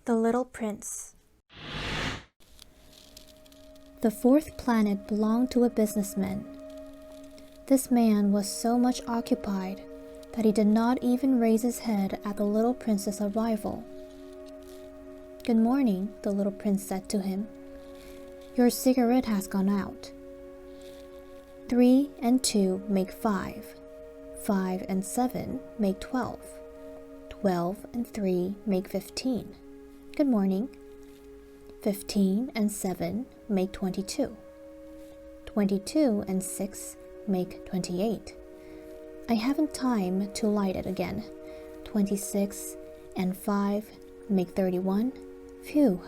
The Little Prince. The fourth planet belonged to a businessman. This man was so much occupied that he did not even raise his head at the little prince's arrival. "Good morning," the little prince said to him. "Your cigarette has gone out." 3 and 2 make 5. 5 and 7 make 12. 12 and 3 make 15. Good morning. 15 and 7 make 22. 22 and 6 make 28. I haven't time to light it again. 26 and 5 make 31. Phew.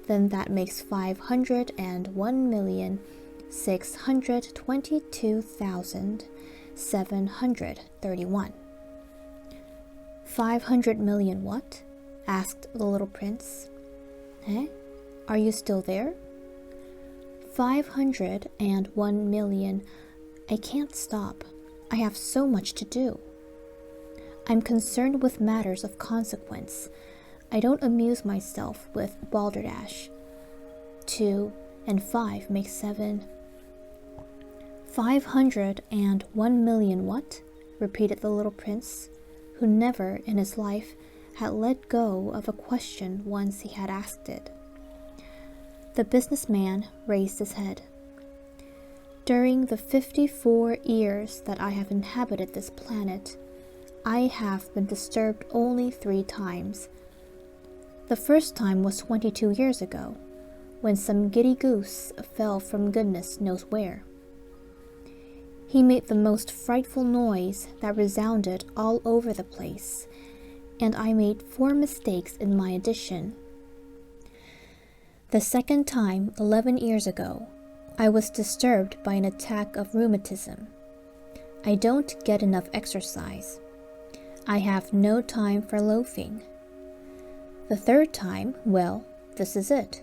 Then that makes 501,622,731. 500 million what? Asked the little prince. Eh? Are you still there? 501 million. I can't stop. I have so much to do. I'm concerned with matters of consequence. I don't amuse myself with balderdash. 2 and 5 make 7. 501 million what? Repeated the little prince, who never in his life had let go of a question once he had asked it. The businessman raised his head. During the 54 years that I have inhabited this planet, I have been disturbed only 3 times. The first time was 22 years ago, when some giddy goose fell from goodness knows where. He made the most frightful noise that resounded all over the place, and I made 4 mistakes in my addition. The second time, 11 years ago, I was disturbed by an attack of rheumatism. I don't get enough exercise. I have no time for loafing. The third time, well, this is it.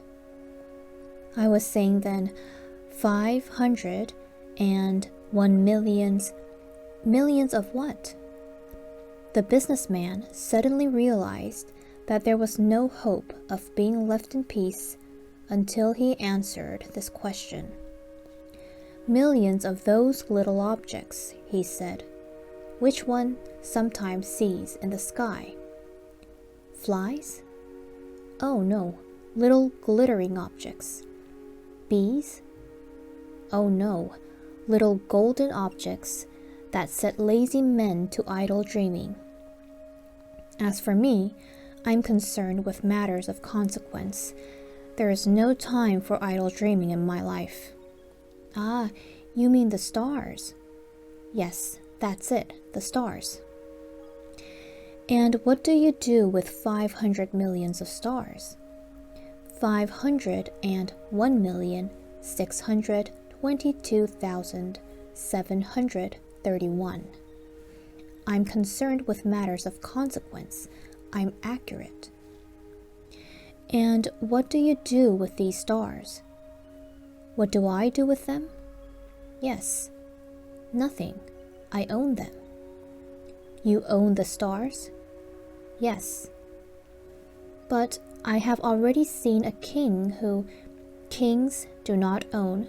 I was saying then, 501 millions. Millions of what? The businessman suddenly realized that there was no hope of being left in peace until he answered this question. Millions of those little objects, he said, which one sometimes sees in the sky. Flies? Oh no, little glittering objects. Bees? Oh no, little golden objects that set lazy men to idle dreaming. As for me, I'm concerned with matters of consequence. There is no time for idle dreaming in my life. Ah, you mean the stars? Yes, that's it, the stars. And what do you do with 500 millions of stars? 501,622,731. I'm concerned with matters of consequence. I'm accurate. And what do you do with these stars? What do I do with them? Yes, nothing. I own them. You own the stars? Yes. But I have already seen a king who kings do not own.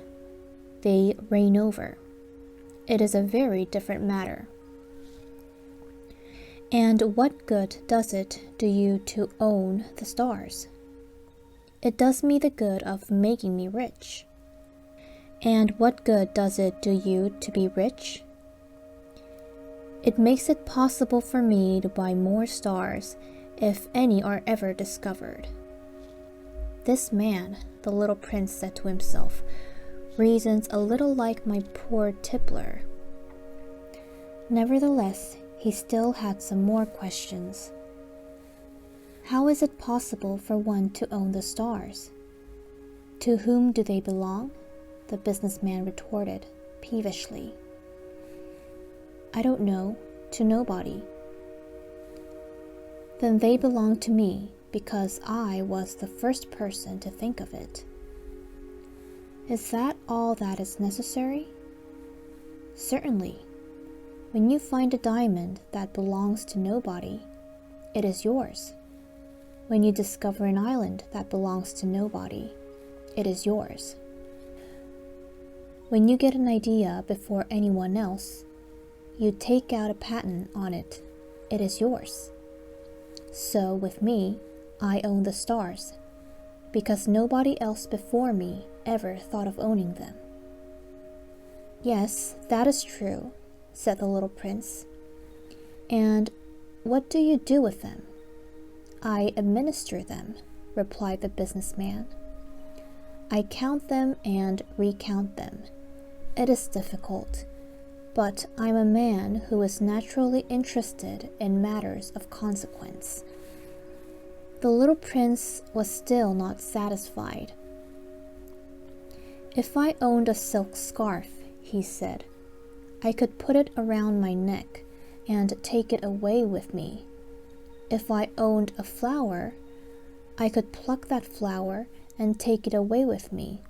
They reign over. It is a very different matter. And what good does it do you to own the stars? It does me the good of making me rich. And what good does it do you to be rich? It makes it possible for me to buy more stars, if any are ever discovered. This man, the little prince said to himself, reasons a little like my poor tippler. Nevertheless, he still had some more questions. How is it possible for one to own the stars? To whom do they belong? The businessman retorted peevishly. I don't know, to nobody. Then they belong to me because I was the first person to think of it. Is that all that is necessary? Certainly. When you find a diamond that belongs to nobody, it is yours. When you discover an island that belongs to nobody, it is yours. When you get an idea before anyone else, you take out a patent on it, it is yours. So with me, I own the stars, because nobody else before me ever thought of owning them. Yes, that is true, said the little prince. And what do you do with them? I administer them, replied the businessman. I count them and recount them. It is difficult, but I'm a man who is naturally interested in matters of consequence. The little prince was still not satisfied. If I owned a silk scarf, he said, I could put it around my neck and take it away with me. If I owned a flower, I could pluck that flower and take it away with me.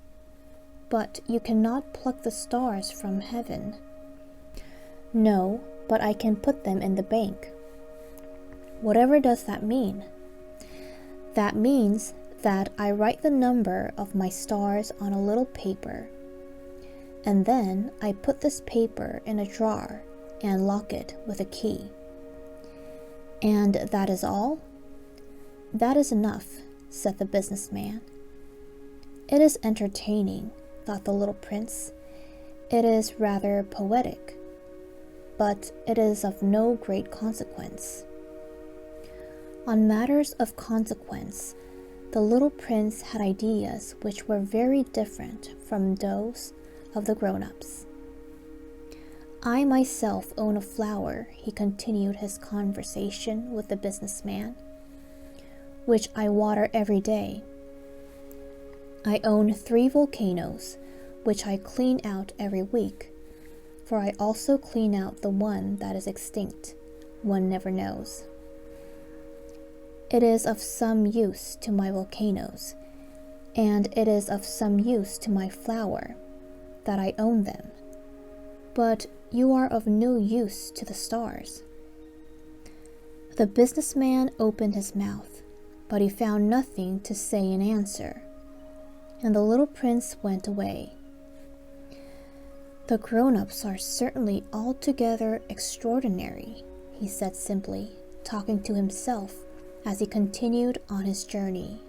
But you cannot pluck the stars from heaven. No, but I can put them in the bank. Whatever does that mean? That means that I write the number of my stars on a little paper, and then I put this paper in a drawer and lock it with a key. And that is all? That is enough, said the businessman. It is entertaining, thought the little prince. It is rather poetic, but it is of no great consequence. On matters of consequence, the little prince had ideas which were very different from those of the grown-ups. I myself own a flower, he continued his conversation with the businessman, which I water every day. I own 3 volcanoes, which I clean out every week, for I also clean out the one that is extinct. One never knows. It is of some use to my volcanoes, and it is of some use to my flower, that I own them. But you are of no use to the stars. The businessman opened his mouth, but he found nothing to say in answer, and the little prince went away. The grown-ups are certainly altogether extraordinary, he said simply, talking to himself as he continued on his journey.